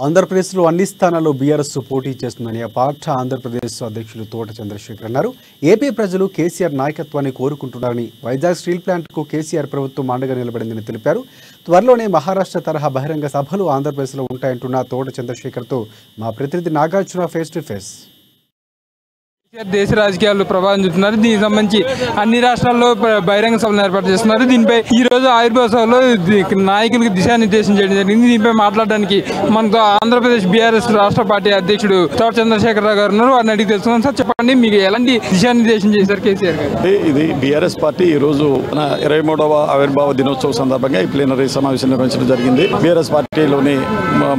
ఆంధ్రప్రదేశ్లో అన్ని స్థానాల్లో బీఆర్ఎస్ పోటీ చేస్తుందని ఆ పార్టీ ఆంధ్రప్రదేశ్ అధ్యక్షులు తోట చంద్రశేఖర్ అన్నారు. ఏపీ ప్రజలు కేసీఆర్ నాయకత్వాన్ని కోరుకుంటున్నారని, వైజాగ్ స్టీల్ ప్లాంట్కు కేసీఆర్ ప్రభుత్వం అండగా నిలబడిందని తెలిపారు. త్వరలోనే మహారాష్ట్ర తరహా బహిరంగ సభలు ఆంధ్రప్రదేశ్లో ఉంటాయంటున్న తోట చంద్రశేఖర్తో మా ప్రతినిధి నాగార్జున ఫేస్ టు ఫేస్. దేశ రాజకీయాల్లో ప్రభావం చూపుతున్నారు. దీనికి సంబంధించి అన్ని రాష్ట్రాల్లో బహిరంగ సభలు ఏర్పాటు చేస్తున్నారు. దీనిపై ఈ రోజు ఆవిర్భావ సభలో నాయకులకు దిశానిర్దేశం చేయడం జరిగింది. దీనిపై మాట్లాడడానికి మనతో ఆంధ్రప్రదేశ్ బీఆర్ఎస్ రాష్ట్ర పార్టీ అధ్యక్షుడు తోట చంద్రశేఖరరావు గారు ఉన్నారు. వారిని అడిగి తెలుసుకున్నాం. సార్ చెప్పండి, మీకు ఎలాంటి దిశానిర్దేశం చేశారు కేసీఆర్ గారు? ఇది బీఆర్ఎస్ పార్టీ ఈ రోజు 23వ ఆవిర్భావ దినోత్సవ సందర్భంగా ఈ ప్లీనరీ సమావేశం నిర్వహించడం జరిగింది. బీఆర్ఎస్ పార్టీలోని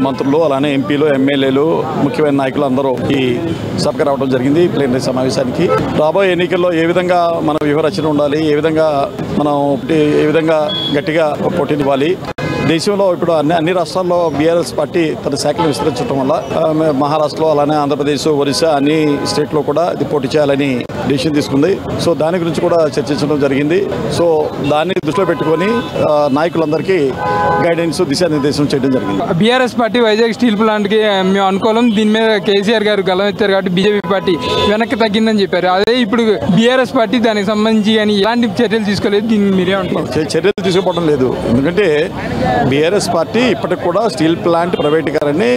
మంత్రులు, అలానే ఎంపీలు, ఎమ్మెల్యేలు, ముఖ్యమైన నాయకులు అందరూ ఈ సభకు రావడం జరిగింది. ప్లీనరీ సమావేశానికి రాబోయే ఎన్నికల్లో ఏ విధంగా మన వ్యూహరచన ఉండాలి, ఏ విధంగా గట్టిగా పోటీనివ్వాలి. దేశంలో ఇప్పుడు అన్ని రాష్ట్రాల్లో బీఆర్ఎస్ పార్టీ తన శాఖలు విస్తరించడం వల్ల మహారాష్ట్రలో, అలానే ఆంధ్రప్రదేశ్, ఒరిస్సా అన్ని స్టేట్లో కూడా ఇది పోటీ చేయాలని డిసిషన్ తీసుకుంది. సో దాని గురించి కూడా చర్చించడం జరిగింది. సో దాన్ని దృష్టిలో పెట్టుకొని నాయకులందరికీ గైడెన్స్, దిశానిర్దేశం చేయడం జరిగింది. బీఆర్ఎస్ పార్టీ వైజాగ్ స్టీల్ ప్లాంట్కి మేము అనుకూలం, దీని మీద కేసీఆర్ గారు గలం ఎత్తారు కాబట్టి బీజేపీ పార్టీ వెనక్కి తగ్గిందని చెప్పారు. అదే ఇప్పుడు బీఆర్ఎస్ పార్టీ దానికి సంబంధించి కానీ ఎలాంటి చర్యలు తీసుకోలేదు, దీన్ని మీరే అంటారు? చర్యలు తీసుకోవడం లేదు. ఎందుకంటే బీఆర్ఎస్ పార్టీ ఇప్పటికి కూడా స్టీల్ ప్లాంట్ ప్రైవేటీకరణని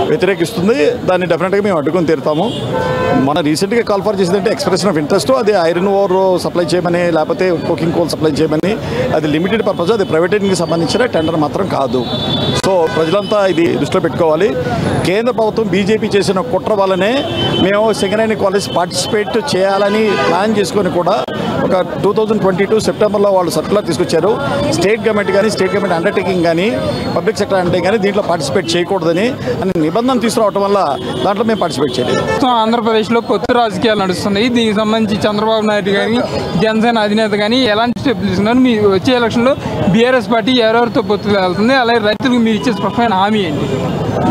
వ్యతిరేకిస్తుంది. దాన్ని డెఫినెట్గా మేము అడ్డుకొని తీరుతాము. మన రీసెంట్గా కాల్ ఫర్ చేసిందంటే ఎక్స్ప్రెషన్ ఆఫ్ ఇంట్రెస్ట్. అది ఐరన్ ఓర్ సప్లై చేయమని, లేకపోతే కుకింగ్ కోల్ సప్లై చేయమని. అది లిమిటెడ్ పర్పస్, అది ప్రైవేటైజేషన్కి సంబంధించిన టెండర్ మాత్రం కాదు. సో ప్రజలంతా ఇది దృష్టిలో పెట్టుకోవాలి. కేంద్ర ప్రభుత్వం బీజేపీ చేసిన కుట్ర వల్లనే మేము సింగరేణి కాలేజ్ పార్టిసిపేట్ చేయాలని ప్లాన్ చేసుకొని కూడా ఒక 2022 సెప్టెంబర్లో వాళ్ళు సర్కులర్ తీసుకొచ్చారు. స్టేట్ గవర్నమెంట్ అండర్టేకింగ్ కానీ, పబ్లిక్ సెక్టర్ అండర్టేకింగ్ కానీ దీంట్లో పార్టిసిపేట్ చేయకూడదని అని నిబంధన తీసుకురావడం వల్ల దాంట్లో మేము పార్టిసిపేట్ చేయలేదు. ఆంధ్రప్రదేశ్లో కొత్త రాజకీయాలు నడుస్తున్నాయి. దీనికి సంబంధించి చంద్రబాబు నాయుడు కానీ, జనసేన అధినేత కానీ ఎలాంటి స్టెప్లు తీసుకున్నారు? మీ వచ్చే ఎలక్షన్లో బీఆర్ఎస్ పార్టీ ఎవరెవరితో పొత్తులు వెళ్తుంది? అలాగే రైతులకు మీరు ఇచ్చే స్పష్టమైన హామీ ఏంటి?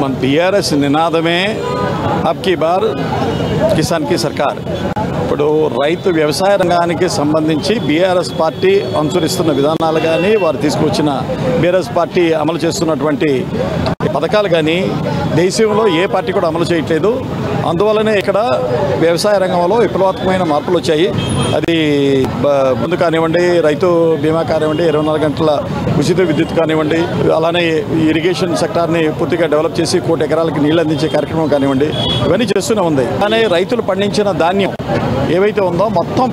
మన బీఆర్ఎస్ నినాదమే అబ్కీ బార్ కిసాన్ కి సర్కార్. ఇప్పుడు రైతు వ్యవసాయ రంగానికి సంబంధించి బీఆర్ఎస్ పార్టీ అనుసరిస్తున్న విధానాలు కానీ, వారు తీసుకొచ్చిన బీఆర్ఎస్ పార్టీ అమలు చేస్తున్నటువంటి పథకాలు కానీ దేశంలో ఏ పార్టీ కూడా అమలు చేయట్లేదు. అందువల్లనే ఇక్కడ వ్యవసాయ రంగంలో విప్లవాత్మకమైన మార్పులు వచ్చాయి. అది ముందు కానివ్వండి, రైతు బీమా కానివ్వండి, 24 గంటల ఉచిత విద్యుత్ కానివ్వండి, అలానే ఇరిగేషన్ సెక్టార్ని పూర్తిగా డెవలప్ చేసి 1 కోటి ఎకరాలకి నీళ్ళు అందించే కార్యక్రమం కానివ్వండి, ఇవన్నీ చేస్తూనే ఉంది. కానీ రైతులు పండించిన ధాన్యం ఏవైతే ఉందో మొత్తం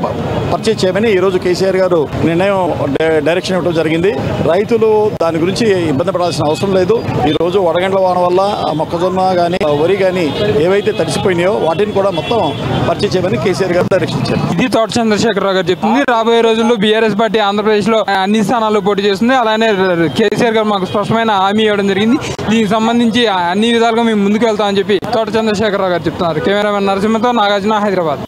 పర్చేజ్ చేయమని ఈరోజు కేసీఆర్ గారు డైరెక్షన్ ఇవ్వడం జరిగింది. రైతులు దాని గురించి ఇబ్బంది పడాల్సిన అవసరం లేదు. ఈరోజు వడగండ్ల వాన వల్ల మొక్కజొన్న కానీ, వరి కానీ ఏవైతే తడిసిపోయినాయో వాటిని కూడా మొత్తం పర్చేజ్ చేయమని కేసీఆర్ గారు డైరెక్షన్ ఇచ్చారు. ఇది తోట చంద్రశేఖరరావు గారు చెప్తుంది. రాబోయే రోజుల్లో బీఆర్ఎస్ పార్టీ ఆంధ్రప్రదేశ్లో అన్ని స్థానాల్లో పోటీ చేస్తుంది. అలానే కేసీఆర్ గారు మాకు స్పష్టమైన హామీ ఇవ్వడం జరిగింది. దీనికి సంబంధించి అన్ని విధాలుగా మేము ముందుకు వెళ్తామని చెప్పి తోట చంద్రశేఖరరావు గారు చెప్తున్నారు. కెమెరామెన్ నరసింహతో నాగార్జున, హైదరాబాద్.